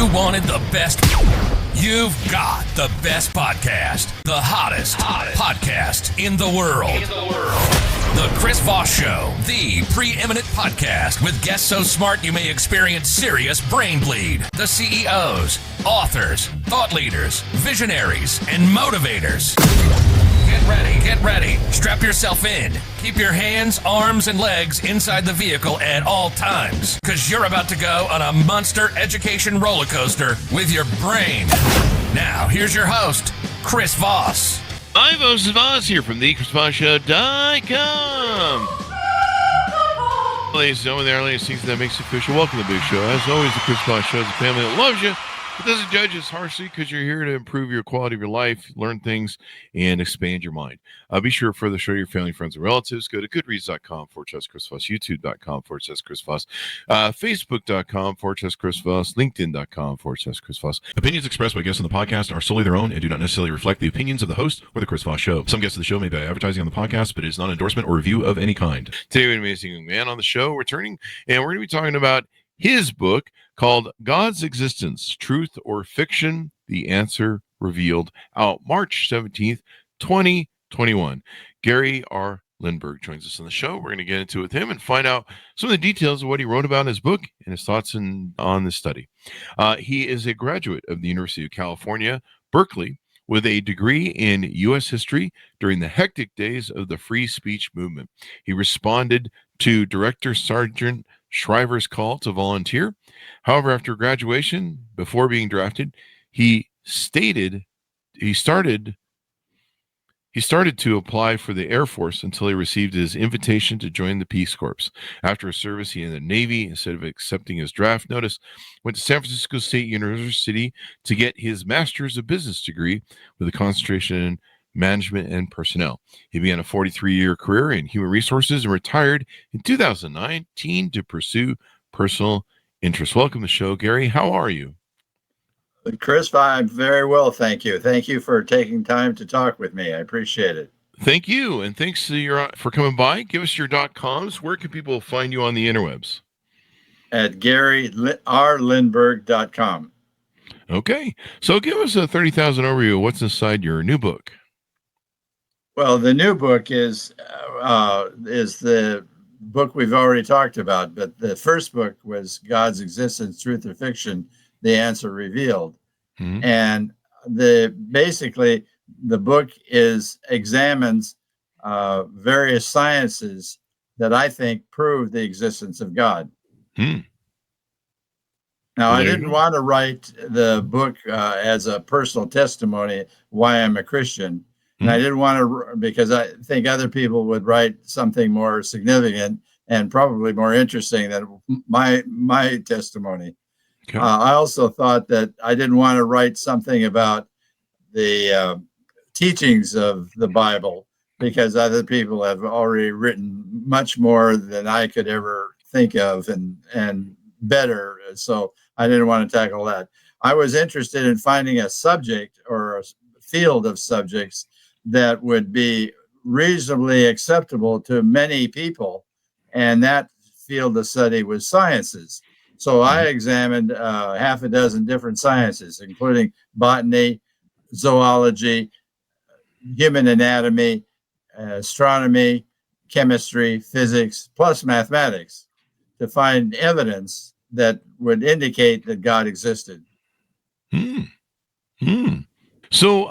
You wanted the best. You've got the best podcast. The hottest podcast in the world. The Chris Voss Show, the preeminent podcast with guests so smart you may experience serious brain bleed. The CEOs, authors, thought leaders, visionaries, and motivators. Get ready. Strap yourself in. Keep your hands, arms, and legs inside the vehicle at all times, because you're about to go on a monster education roller coaster with your brain. Now, here's your host, Chris Voss. I'm Chris Voss here from the ChrisVossShow.com. Ladies and gentlemen, the earliest season that makes it official. Welcome to the big show. As always, the Chris Voss Show is a family that loves you. It doesn't judge us harshly because you're here to improve your quality of your life, learn things, and expand your mind. Be sure to further show your family, friends, and relatives. Go to goodreads.com/Chris Voss, youtube.com/Chris Voss, facebook.com/Chris Voss, linkedin.com/Chris Voss. Opinions expressed by guests on the podcast are solely their own and do not necessarily reflect the opinions of the host or the Chris Voss Show. Some guests of the show may be advertising on the podcast, but it is not an endorsement or review of any kind. Today, we have an amazing man on the show returning, and we're going to be talking about his book called God's Existence, Truth or Fiction, The Answer Revealed, out March 17th, 2021. Gary R. Lindberg joins us on the show. We're going to get into it with him and find out some of the details of what he wrote about in his book and his thoughts on this study. He is a graduate of the University of California, Berkeley, with a degree in U.S. history during the hectic days of the free speech movement. He responded to Director Sergeant Shriver's call to volunteer. However, after graduation, before being drafted, he started to apply for the Air Force until he received his invitation to join the Peace Corps. After his service, he entered the Navy. Instead of accepting his draft notice, went to San Francisco State University to get his Master's of Business degree with a concentration in management and personnel. He began a 43-year career in human resources and retired in 2019 to pursue personal interests. Welcome to the show, Gary. How are you? Chris, I'm very well, thank you. Thank you for taking time to talk with me. I appreciate it. Thank you, and thanks for coming by. Give us your .coms. Where can people find you on the interwebs? At GaryRLindberg.com. Okay, so give us a 30,000 overview of what's inside your new book. Well, the new book is the book we've already talked about, but the first book was God's Existence, Truth or Fiction, The Answer Revealed. Mm-hmm. And basically the book examines various sciences that I think prove the existence of God. Mm. Now, I didn't want to write the book as a personal testimony why I'm a Christian. And I didn't want to, because I think other people would write something more significant and probably more interesting than my testimony. Okay. I also thought that I didn't want to write something about the teachings of the Bible, because other people have already written much more than I could ever think of and better. So I didn't want to tackle that. I was interested in finding a subject or a field of subjects that would be reasonably acceptable to many people. And that field of study was sciences. So I examined half a dozen different sciences, including botany, zoology, human anatomy, astronomy, chemistry, physics, plus mathematics, to find evidence that would indicate that God existed. So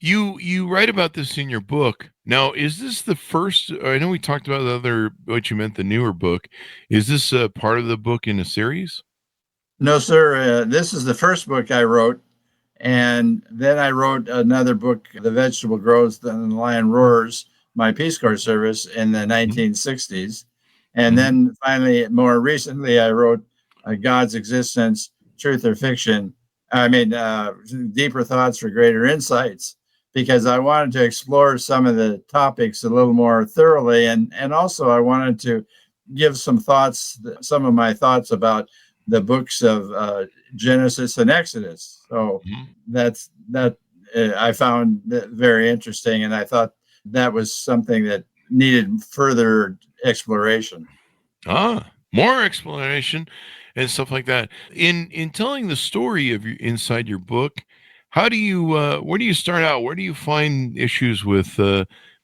you write about this in your book. Now, is this the first? I know we talked about what you meant, the newer book. Is this a part of the book in a series? No, sir. This is the first book I wrote. And then I wrote another book, The Vegetable Grows and the Lion Roars, my Peace Corps service in the 1960s. And then finally, more recently, I wrote God's Existence, Truth or Fiction. Deeper Thoughts for Greater Insights, because I wanted to explore some of the topics a little more thoroughly. And also I wanted to give some of my thoughts about the books of Genesis and Exodus. So that I found that very interesting. And I thought that was something that needed further exploration. More exploration. and stuff like that. In telling the story of your inside your book, how do you where do you start out? Where do you find issues with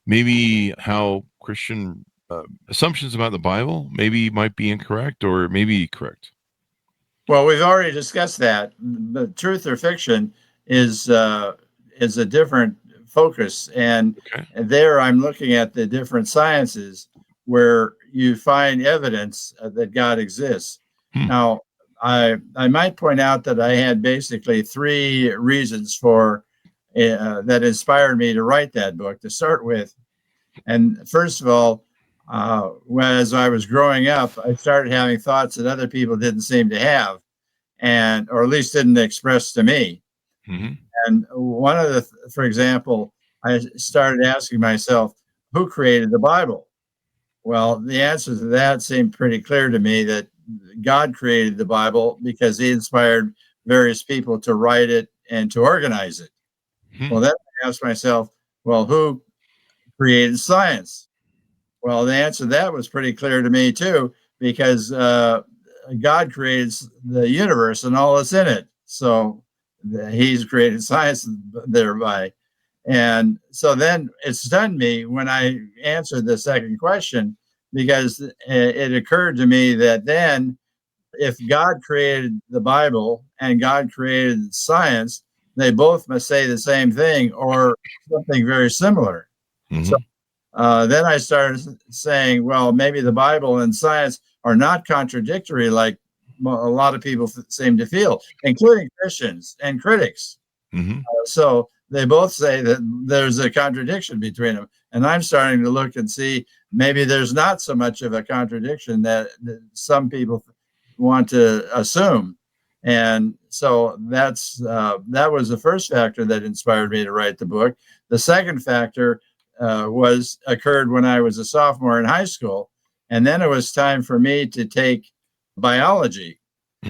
maybe how Christian assumptions about the Bible maybe might be incorrect or maybe correct? Well, we've already discussed that. The truth or fiction is a different focus, and Okay. there I'm looking at the different sciences where you find evidence that God exists. Hmm. Now, I might point out that I had basically three reasons for that inspired me to write that book to start with. And first of all, as I was growing up, I started having thoughts that other people didn't seem to have, and or at least didn't express to me. Mm-hmm. And one of the, for example, I started asking myself, who created the Bible? Well, the answer to that seemed pretty clear to me, that God created the Bible because he inspired various people to write it and to organize it. Hmm. Well, then I asked myself, well, who created science? Well, the answer to that was pretty clear to me too, because God created the universe and all that's in it. So he's created science thereby. And so then it stunned me when I answered the second question, because it occurred to me that then if God created the Bible and God created science, they both must say the same thing or something very similar. Mm-hmm. So then I started saying, well, maybe the Bible and science are not contradictory like a lot of people seem to feel, including Christians and critics. Mm-hmm. So they both say that there's a contradiction between them. And I'm starting to look and see maybe there's not so much of a contradiction that some people want to assume. And so that was the first factor that inspired me to write the book. The second factor occurred when I was a sophomore in high school. And then it was time for me to take biology.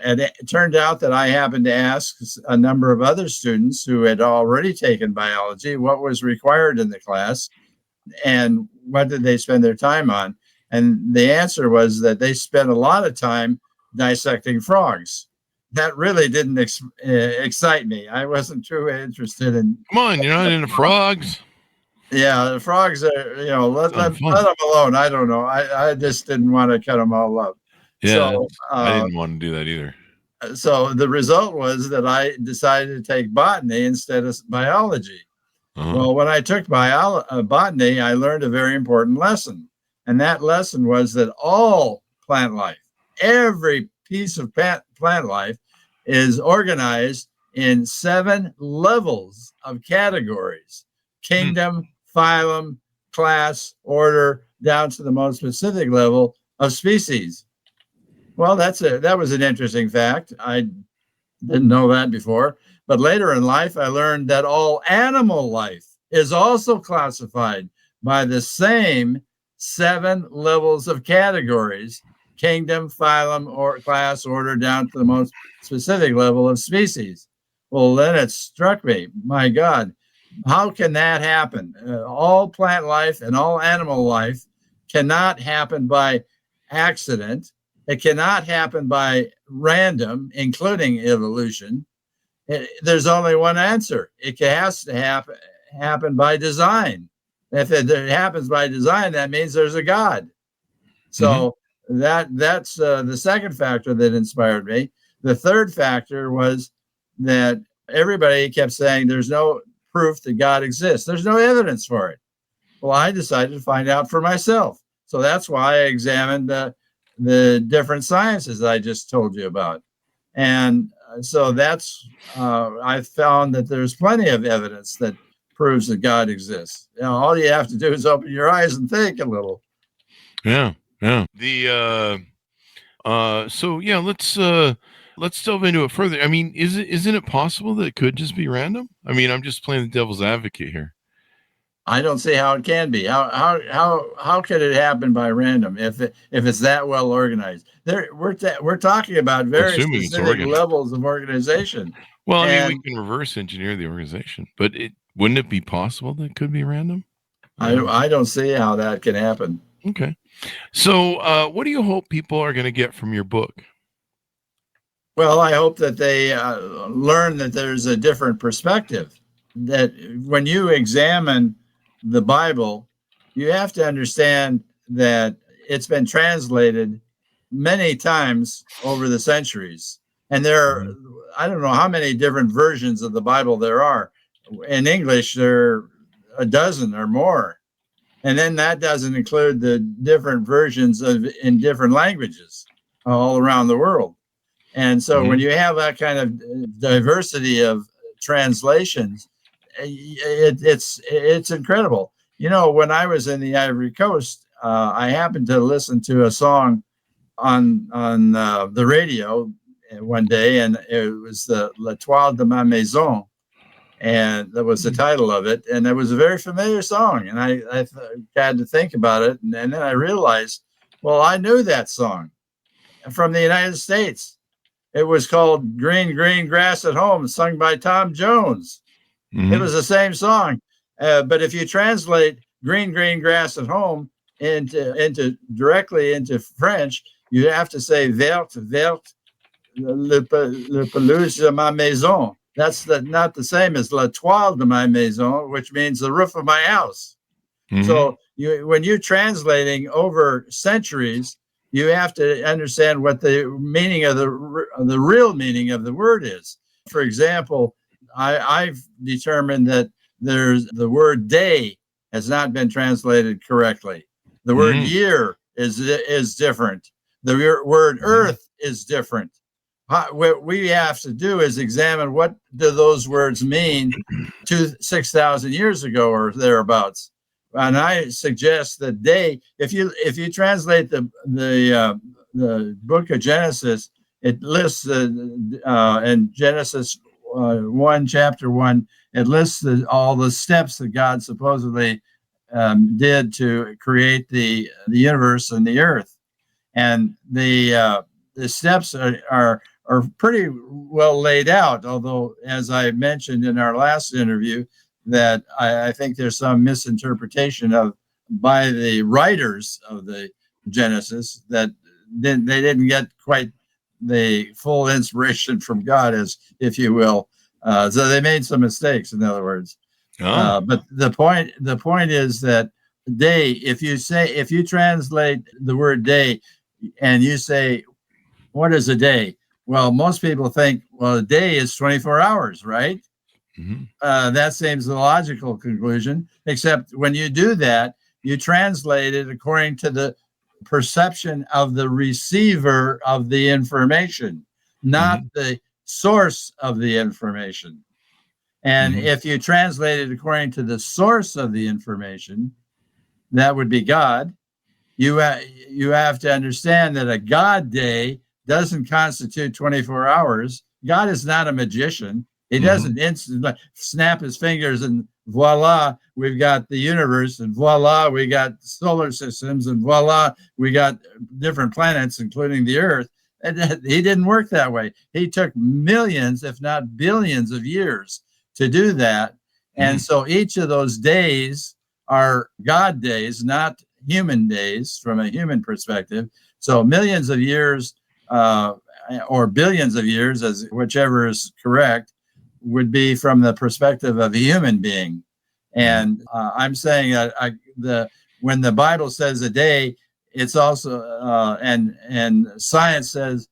And it turned out that I happened to ask a number of other students who had already taken biology what was required in the class and what did they spend their time on. And the answer was that they spent a lot of time dissecting frogs. That really didn't excite me. I wasn't too interested in. Come on, you're not into frogs. Yeah, the frogs are, let them alone. I don't know. I just didn't want to cut them all up. Yeah, So, I didn't want to do that either. So the result was that I decided to take botany instead of biology. Uh-huh. Well, when I took botany, I learned a very important lesson. And that lesson was that all plant life, every piece of plant life, is organized in 7 levels of categories: kingdom, phylum, class, order, down to the most specific level of species. Well, that was an interesting fact. I didn't know that before. But later in life, I learned that all animal life is also classified by the same 7 levels of categories: kingdom, phylum, or class, order, down to the most specific level of species. Well, then it struck me, my God, how can that happen? All plant life and all animal life cannot happen by accident. It cannot happen by random, including evolution. There's only one answer. It has to happen by design. If it happens by design, that means there's a God. So that's the second factor that inspired me. The third factor was that everybody kept saying there's no proof that God exists. There's no evidence for it. Well, I decided to find out for myself. So that's why I examined the different sciences that I just told you about. And so that's, I found that there's plenty of evidence that proves that God exists. All you have to do is open your eyes and think a little. Yeah. The so yeah, let's delve into it further. I mean, isn't it possible that it could just be random? I mean, I'm just playing the devil's advocate here. I don't see how it can be. How could it happen by random if it's that well organized? We're talking about very specific levels of organization. Well, I mean, we can reverse engineer the organization, but wouldn't it be possible that it could be random? I don't see how that can happen. Okay. So what do you hope people are going to get from your book? Well, I hope that they learn that there's a different perspective, that when you examine the Bible, you have to understand that it's been translated many times over the centuries. And I don't know how many different versions of the Bible there are. In English, there are a dozen or more. And then that doesn't include the different versions in different languages all around the world. And so when you have that kind of diversity of translations, it's incredible. You know, when I was in the Ivory Coast, I happened to listen to a song on the radio one day, and it was the La Toile de ma Maison, and that was the title of it. And it was a very familiar song, and I had to think about it, and then I realized, well, I knew that song from the United States. It was called Green, Green Grass at Home, sung by Tom Jones. It was the same song. But if you translate Green, Green Grass at Home into directly into French, you have to say Verte, Verte, le pelouse de ma maison. That's not the same as La Toile de ma maison, which means the roof of my house. So when you're translating over centuries, you have to understand what the meaning of the real meaning of the word is. For example, I've determined that there's the word day has not been translated correctly. The word year is different. The word earth is different. What we have to do is examine what do those words mean 6,000 years ago or thereabouts. And I suggest that day, if you translate the book of Genesis, it lists in Genesis 1, chapter 1, it lists all the steps that God supposedly did to create the universe and the earth, and the steps are pretty well laid out. Although, as I mentioned in our last interview, that I think there's some misinterpretation by the writers of the Genesis, that they didn't get quite the full inspiration from God, as if you will. So they made some mistakes, in other words. But the point is that day, if you translate the word day and you say, what is a day? Well, most people think, well, a day is 24 hours, right? That seems the logical conclusion, except when you do that, you translate it according to the perception of the receiver of the information, not the source of the information. And if you translate it according to the source of the information, that would be God. You have to understand that a God day doesn't constitute 24 hours. God is not a magician. He doesn't instantly snap his fingers and voila, we've got the universe, and voila, we got solar systems, and voila, we got different planets, including the Earth. And he didn't work that way. He took millions, if not billions of years to do that. And so each of those days are God days, not human days from a human perspective. So millions of years or billions of years, as whichever is correct, would be from the perspective of a human being. And I'm saying that when the Bible says a day, it's also and science says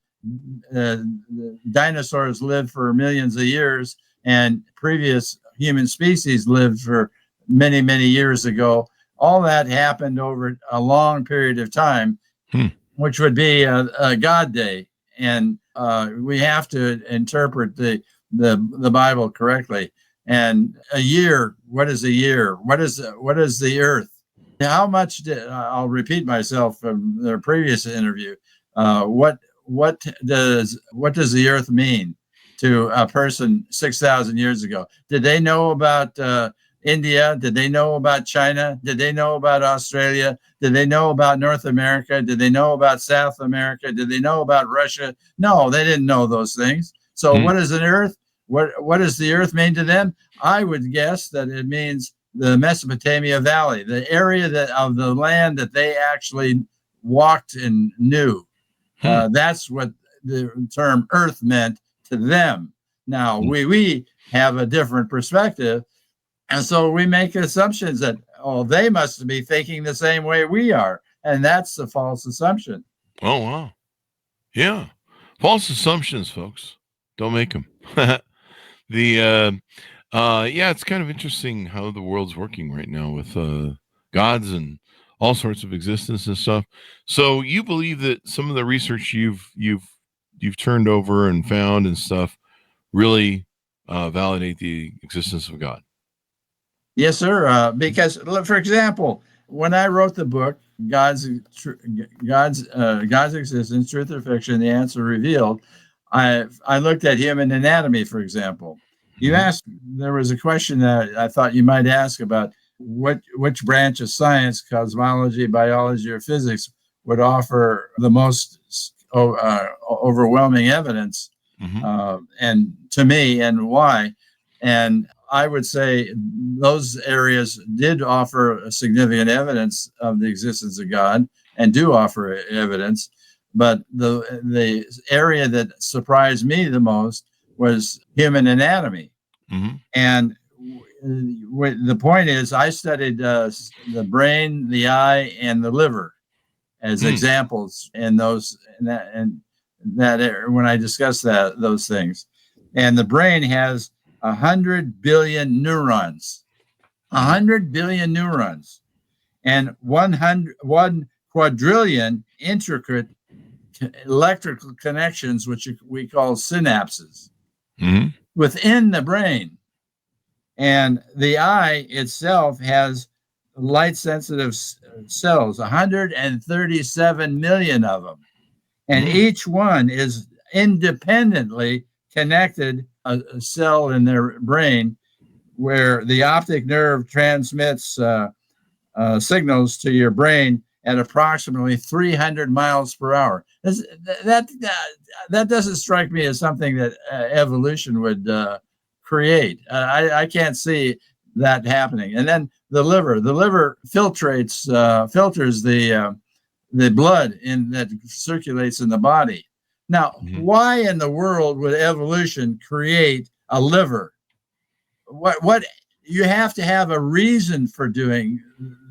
dinosaurs lived for millions of years, and previous human species lived for many, many years ago. All that happened over a long period of time, which would be a God day. And we have to interpret the Bible correctly. And a year, what is a year? What is the earth? How much I'll repeat myself from their previous interview. What does the earth mean to a person 6,000 years ago? Did they know about India? Did they know about China? Did they know about Australia? Did they know about North America? Did they know about South America? Did they know about Russia? No, they didn't know those things. So what is an earth? What does the earth mean to them? I would guess that it means the Mesopotamia Valley, the area of the land that they actually walked and knew. That's what the term Earth meant to them. Now, we have a different perspective, and so we make assumptions that, oh, they must be thinking the same way we are, and that's a false assumption. Oh, wow. Yeah. False assumptions, folks. Don't make them. Yeah, it's kind of interesting how the world's working right now with gods and all sorts of existence and stuff. So you believe that some of the research you've turned over and found and stuff really validate the existence of God? Yes, sir. Because, for example, when I wrote the book, God's Existence, Truth or Fiction, The Answer Revealed, I looked at human anatomy, for example. You asked, there was a question that I thought you might ask about which branch of science, cosmology, biology, or physics, would offer the most overwhelming evidence, and to me, and why. And I would say those areas did offer significant evidence of the existence of God and do offer evidence. But the area that surprised me the most was human anatomy. And the point is, I studied the brain, the eye, and the liver as examples in that area when I discussed those things. And the brain has 100 billion neurons, 100 billion neurons, and 1 quadrillion intricate electrical connections, which we call synapses, within the brain. And the eye itself has light sensitive cells, 137 million of them. And each one is independently connected, a cell in their brain where the optic nerve transmits signals to your brain at approximately 300 miles per hour. That doesn't strike me as something that evolution would create. I can't see that happening. And then the liver filters the blood that circulates in the body. Now, why in the world would evolution create a liver? What you have to have a reason for doing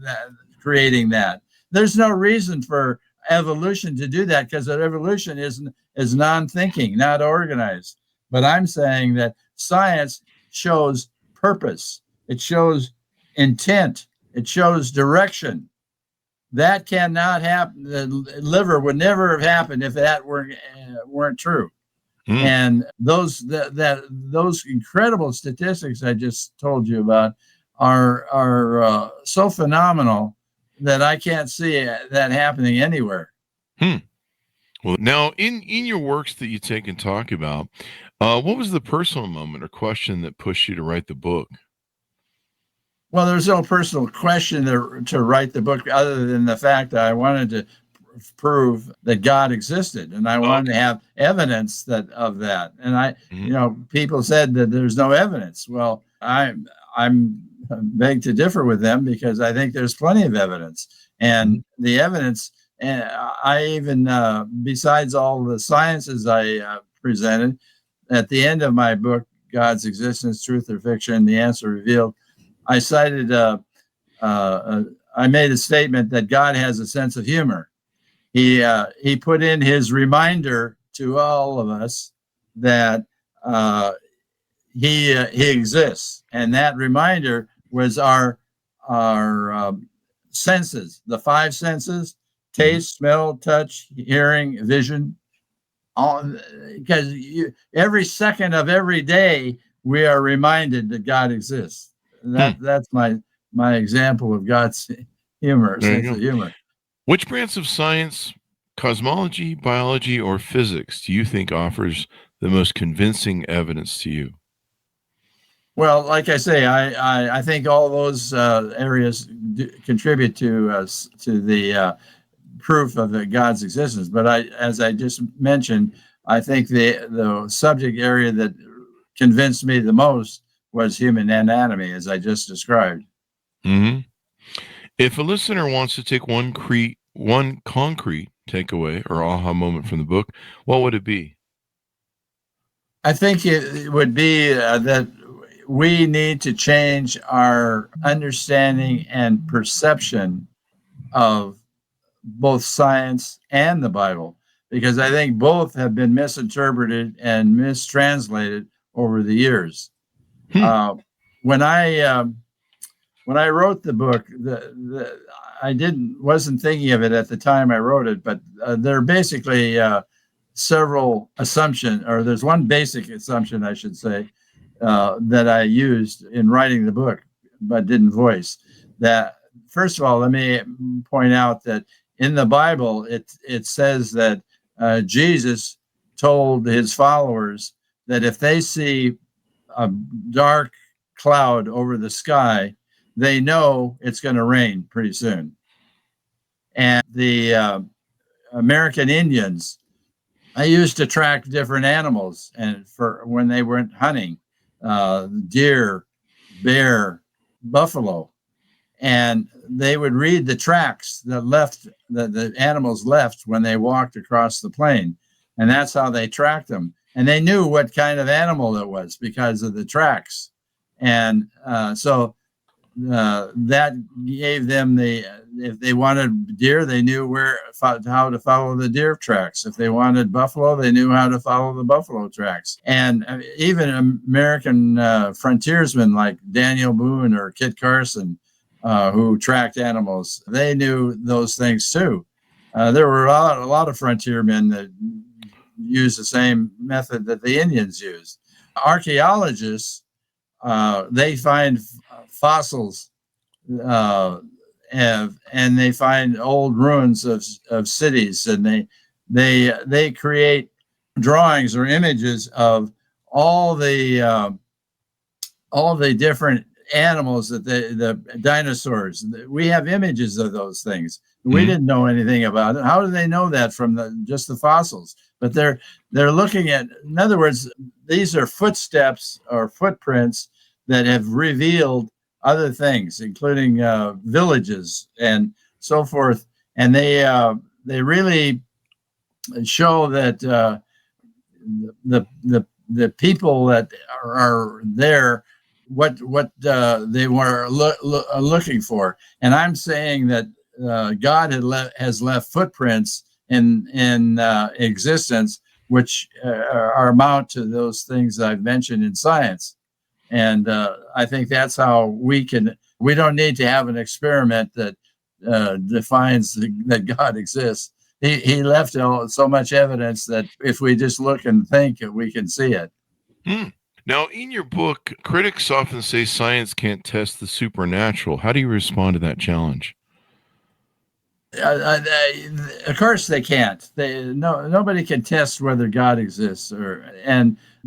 that, creating that. There's no reason for evolution to do that, because evolution is non-thinking, not organized. But I'm saying that science shows purpose. It shows intent. It shows direction. That cannot happen. The liver would never have happened if that weren't true. And those incredible statistics I just told you about are so phenomenal that I can't see that happening anywhere. Well, now in your works that you take and talk about, what was the personal moment or question that pushed you to write the book? Well, there's no personal question to write the book, other than the fact that I wanted to prove that God existed, and I wanted to have evidence of that. And people said that there's no evidence. Well, I'm beg to differ with them, because I think there's plenty of evidence, and the evidence. And I even, besides all the sciences I presented, at the end of my book, God's Existence, Truth or Fiction, The Answer Revealed, I cited, I made a statement that God has a sense of humor. He put in his reminder to all of us that he exists, and that reminder was our senses, the 5 senses: taste, smell, touch, hearing, vision. Because every second of every day we are reminded that God exists. That's my example of God's humor, sense of humor. Which branch of science, cosmology, biology, or physics, do you think offers the most convincing evidence to you? Well, like I say, I think all those areas contribute to the proof of God's existence. But as I just mentioned, I think the subject area that convinced me the most was human anatomy, as I just described. If a listener wants to take one concrete takeaway or aha moment from the book, what would it be? I think it would be that we need to change our understanding and perception of both science and the Bible, because I think both have been misinterpreted and mistranslated over the years. When I wrote the book, I wasn't thinking of it at the time I wrote it, but there are basically several assumptions, or there's one basic assumption, I should say, that I used in writing the book, but didn't voice. That, first of all, let me point out that in the Bible, it says that Jesus told his followers that if they see a dark cloud over the sky, they know it's going to rain pretty soon. And the American Indians, I used to track different animals, and for when they went hunting, deer, bear, buffalo, and they would read the tracks that the animals left when they walked across the plain, and that's how they tracked them. And they knew what kind of animal it was because of the tracks, and so that gave them if they wanted deer, they knew how to follow the deer tracks. If they wanted buffalo, they knew how to follow the buffalo tracks. And even American frontiersmen like Daniel Boone or Kit Carson, who tracked animals, they knew those things too. There were a lot of frontiermen that used the same method that the Indians used. Archaeologists, they find fossils and they find old ruins of cities, and they create drawings or images of all the different animals that the dinosaurs. We have images of those things. We didn't know anything about it. How do they know that from just the fossils? But they're looking at, in other words, these are footsteps or footprints that have revealed other things, including villages and so forth. And they really show that the people that are there, what they were looking for. And I'm saying that God has left footprints in existence, which amount to those things I've mentioned in science. And I think that's how we don't need to have an experiment that defines that God exists. He left so much evidence that if we just look and think, we can see it. Now, in your book, critics often say science can't test the supernatural. How do you respond to that challenge? Of course they can't. Nobody can test whether God exists,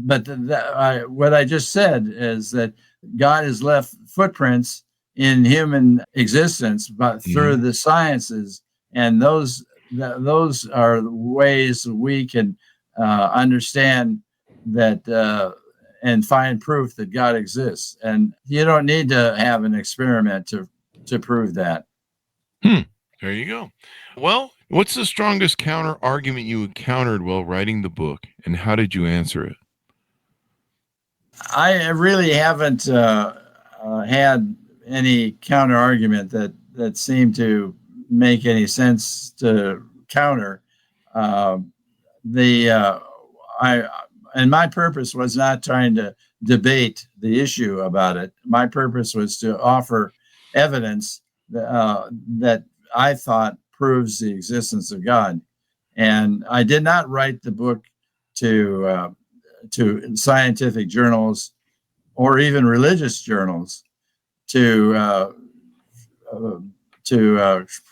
but what I just said is that God has left footprints in human existence, but through the sciences, and those are ways we can understand that and find proof that God exists. And you don't need to have an experiment to prove that. There you go. Well, what's the strongest counter argument you encountered while writing the book, and how did you answer it? I really haven't had any counter argument that seemed to make any sense to counter. And my purpose was not trying to debate the issue about it. My purpose was to offer evidence that I thought proves the existence of God. And I did not write the book to scientific journals or even religious journals to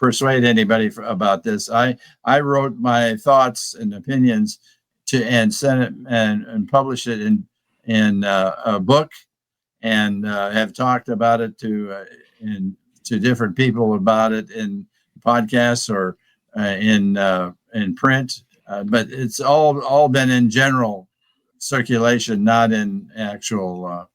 persuade anybody about this. I wrote my thoughts and opinions and sent it and published it in a book, and have talked about it to different people about it in podcasts or in print, but it's all been in general circulation, not in actual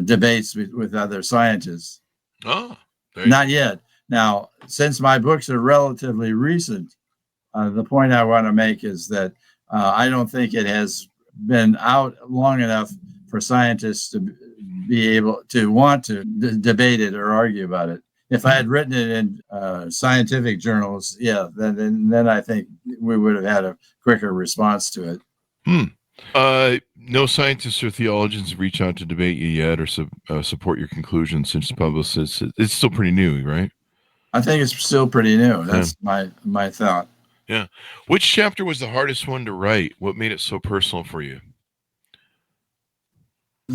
debates with other scientists. Oh, not yet. Now, since my books are relatively recent, the point I want to make is that I don't think it has been out long enough for scientists to be able to want to debate it or argue about it. If I had written it in scientific journals, then I think we would have had a quicker response to it. No scientists or theologians reach out to debate you yet or support your conclusions since published. It's still pretty new, right? I think it's still pretty new. That's my thought. Yeah. Which chapter was the hardest one to write? What made it so personal for you?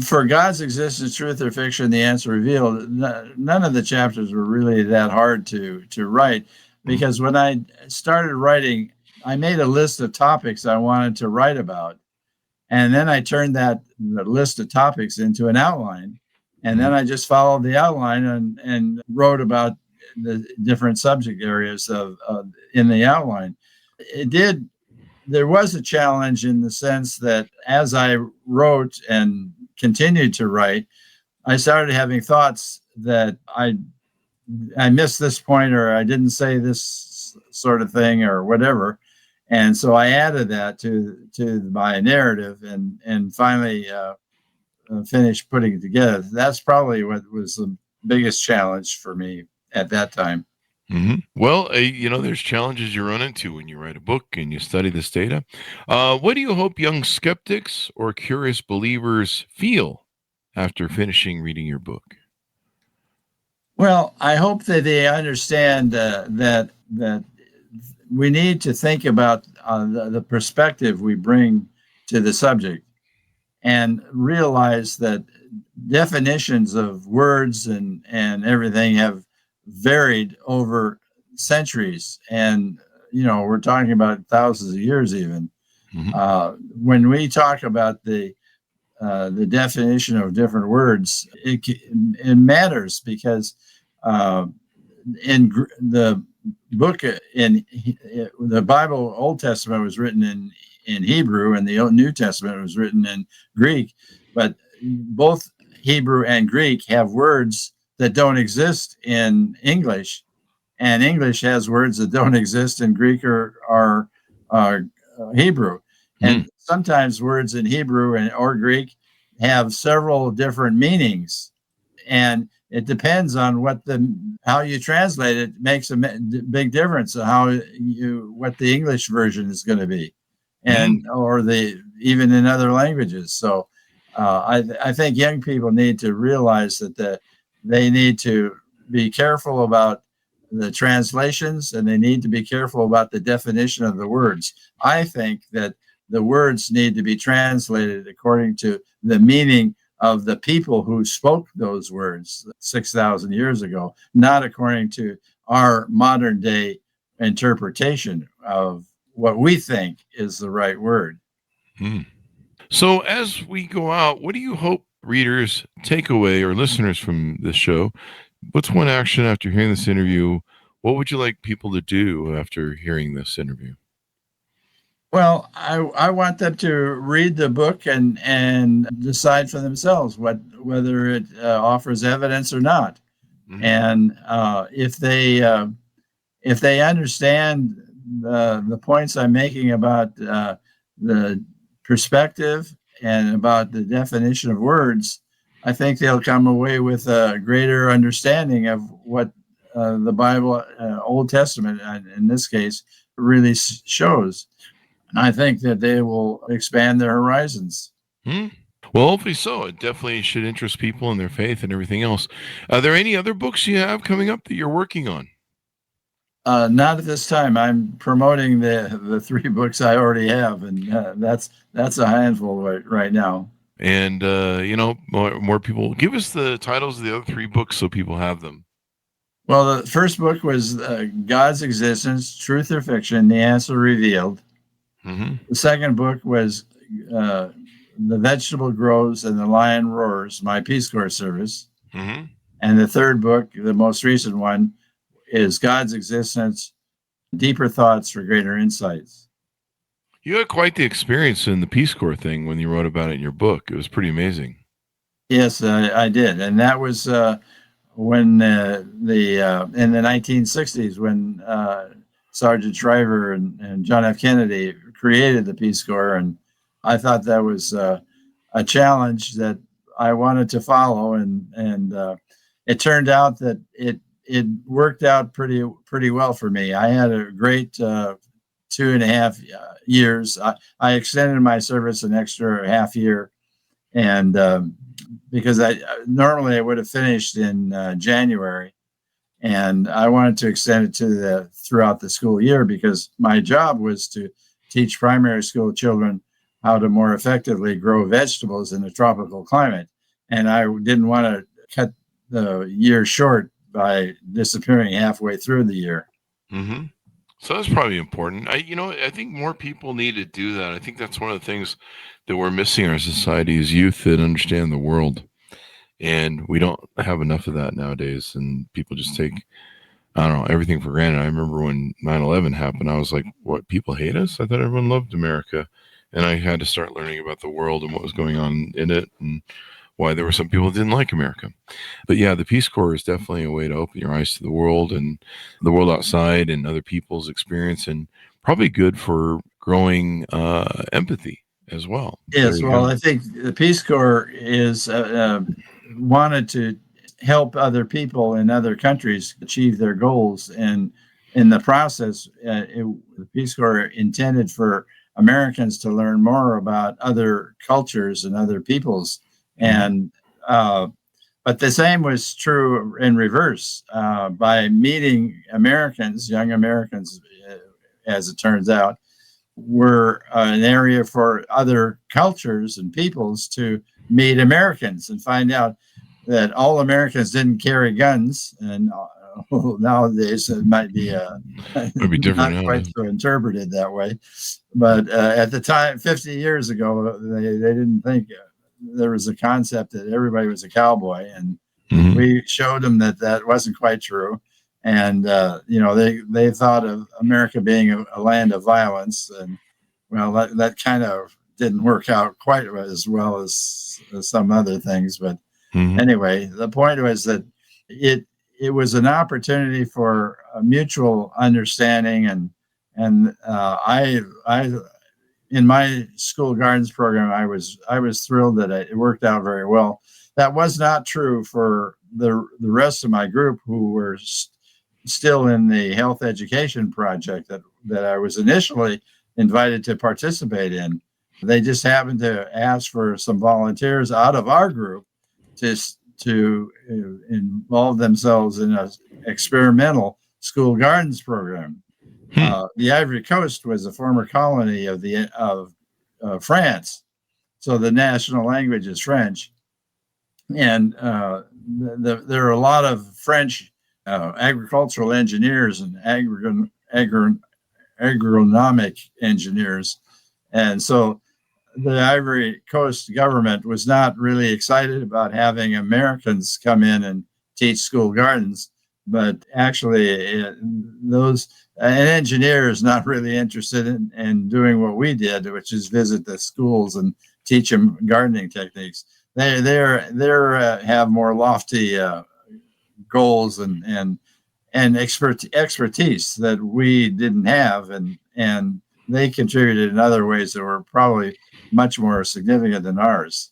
For God's existence, truth or fiction, the answer revealed, none of the chapters were really that hard to write, because when I started writing, I made a list of topics I wanted to write about. And then I turned the list of topics into an outline. And then I just followed the outline and wrote about the different subject areas in the outline. There was a challenge in the sense that as I wrote and continued to write, I started having thoughts that I missed this point, or I didn't say this sort of thing, or whatever. And so I added that to my narrative and finally finished putting it together. That's probably what was the biggest challenge for me at that time. Mm-hmm. Well, there's challenges you run into when you write a book and you study this data. What do you hope young skeptics or curious believers feel after finishing reading your book? Well, I hope that they understand that we need to think about the perspective we bring to the subject, and realize that definitions of words and everything have varied over centuries, and we're talking about thousands of years even. When we talk about the definition of different words, it matters, because in the book in the Bible, Old Testament was written in Hebrew, and the New Testament was written in Greek, but both Hebrew and Greek have words that don't exist in English, and English has words that don't exist in Greek or Hebrew. And sometimes words in Hebrew or Greek have several different meanings, and it depends on how you translate it. Makes a big difference on what the English version is going to be, and or even in other languages. So I think young people need to realize that they need to be careful about the translations, and they need to be careful about the definition of the words. I think that the words need to be translated according to the meaning of the people who spoke those words 6,000 years ago, not according to our modern day interpretation of what we think is the right word. So as we go out, what do you hope readers take away, or listeners, from this show? What's one action after hearing this interview? What would you like people to do after hearing this interview? Well, I want them to read the book and decide for themselves whether it offers evidence or not. And if they understand the points I'm making about the perspective and about the definition of words, I think they'll come away with a greater understanding of what the Bible, Old Testament, in this case, really shows. And I think that they will expand their horizons. Well, hopefully so. It definitely should interest people in their faith and everything else. Are there any other books you have coming up that you're working on? Not at this time. I'm promoting the 3 books I already have, and that's a handful right now. And more people. Give us the titles of the other 3 books so people have them. Well, the first book was God's Existence, Truth or Fiction, the Answer Revealed. The second book was The Vegetable Grows and the Lion Roars, my Peace Corps service. And the third book, the most recent one, is God's Existence, Deeper Thoughts for Greater Insights. You had quite the experience in the Peace Corps thing when you wrote about it in your book. It was pretty amazing. Yes, I did. And that was when in the 1960s, when Sergeant Shriver and John F. Kennedy created the Peace Corps, and I thought that was a challenge that I wanted to follow, and it turned out that it worked out pretty well for me. I had a great 2.5 years. I extended my service an extra half year, and because I normally would have finished in January, and I wanted to extend it to throughout the school year, because my job was to teach primary school children how to more effectively grow vegetables in a tropical climate, and I didn't want to cut the year short by disappearing halfway through the year. Mm-hmm. So that's probably important. I think more people need to do that. I think that's one of the things that we're missing in our society is youth that understand the world. And we don't have enough of that nowadays. And people just take, I don't know, everything for granted. I remember when 9/11 happened, I was like, what, people hate us? I thought everyone loved America. And I had to start learning about the world and what was going on in it and why there were some people that didn't like America. But yeah, the Peace Corps is definitely a way to open your eyes to the world and the world outside and other people's experience, and probably good for growing empathy as well. Yes, well, I think the Peace Corps is wanted to help other people in other countries achieve their goals, and in the process, the Peace Corps intended for Americans to learn more about other cultures and other peoples. And but the same was true in reverse. By meeting Americans, young Americans, as it turns out, were an area for other cultures and peoples to meet Americans and find out that all Americans didn't carry guns. And nowadays it might be different, not quite so interpreted that way. But at the time, 50 years ago, they didn't think there was a concept that everybody was a cowboy, and we showed them that wasn't quite true. And they thought of America being a land of violence, and well, that kind of didn't work out quite as well as some other things. But anyway, the point was that it was an opportunity for a mutual understanding, and I in my school gardens program, I was thrilled that it worked out very well. That was not true for the rest of my group, who were still in the health education project that I was initially invited to participate in. They just happened to ask for some volunteers out of our group to involve themselves in an experimental school gardens program. The Ivory Coast was a former colony of France, so the national language is French, and there are a lot of French agricultural engineers and agronomic engineers, and so the Ivory Coast government was not really excited about having Americans come in and teach school gardens, but actually an engineer is not really interested in doing what we did, which is visit the schools and teach them gardening techniques. They have more lofty goals and expertise that we didn't have, and they contributed in other ways that were probably much more significant than ours.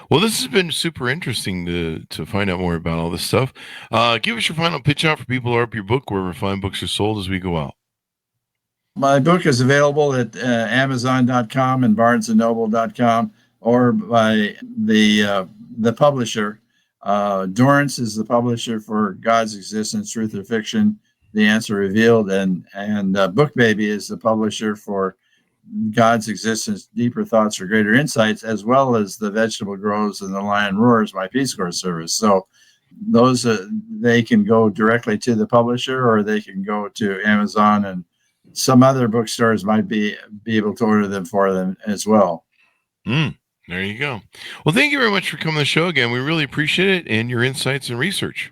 Well, this has been super interesting to find out more about all this stuff. Give us your final pitch out for people who are up your book, wherever fine books are sold as we go out. My book is available at amzn.to and barnesandnoble.com, or by the publisher. Dorrance is the publisher for God's Existence, Truth or Fiction, The Answer Revealed, and Book Baby is the publisher for God's Existence, Deeper Thoughts or Greater Insights, as well as The Vegetable Grows and The Lion Roars, my Peace Corps service. So those they can go directly to the publisher, or they can go to Amazon, and some other bookstores might be able to order them for them as well. There you go. Well, thank you very much for coming on the show again. We really appreciate it and your insights and research.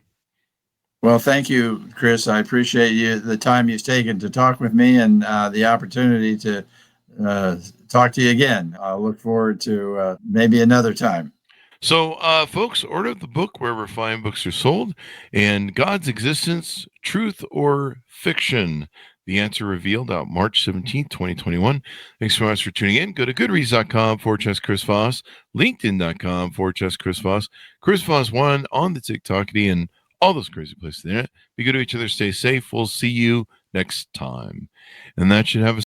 Well, thank you, Chris. I appreciate the time you've taken to talk with me, and the opportunity to talk to you again. I'll look forward to maybe another time. So, folks, order the book wherever fine books are sold. And God's Existence, Truth or Fiction? The answer revealed out March 17th, 2021. Thanks so much for tuning in. Go to goodreads.com/Chris Voss, linkedin.com/Chris Voss, Chris Voss1 on the TikTokity, and all those crazy places there. Be good to each other. Stay safe. We'll see you next time. And that should have a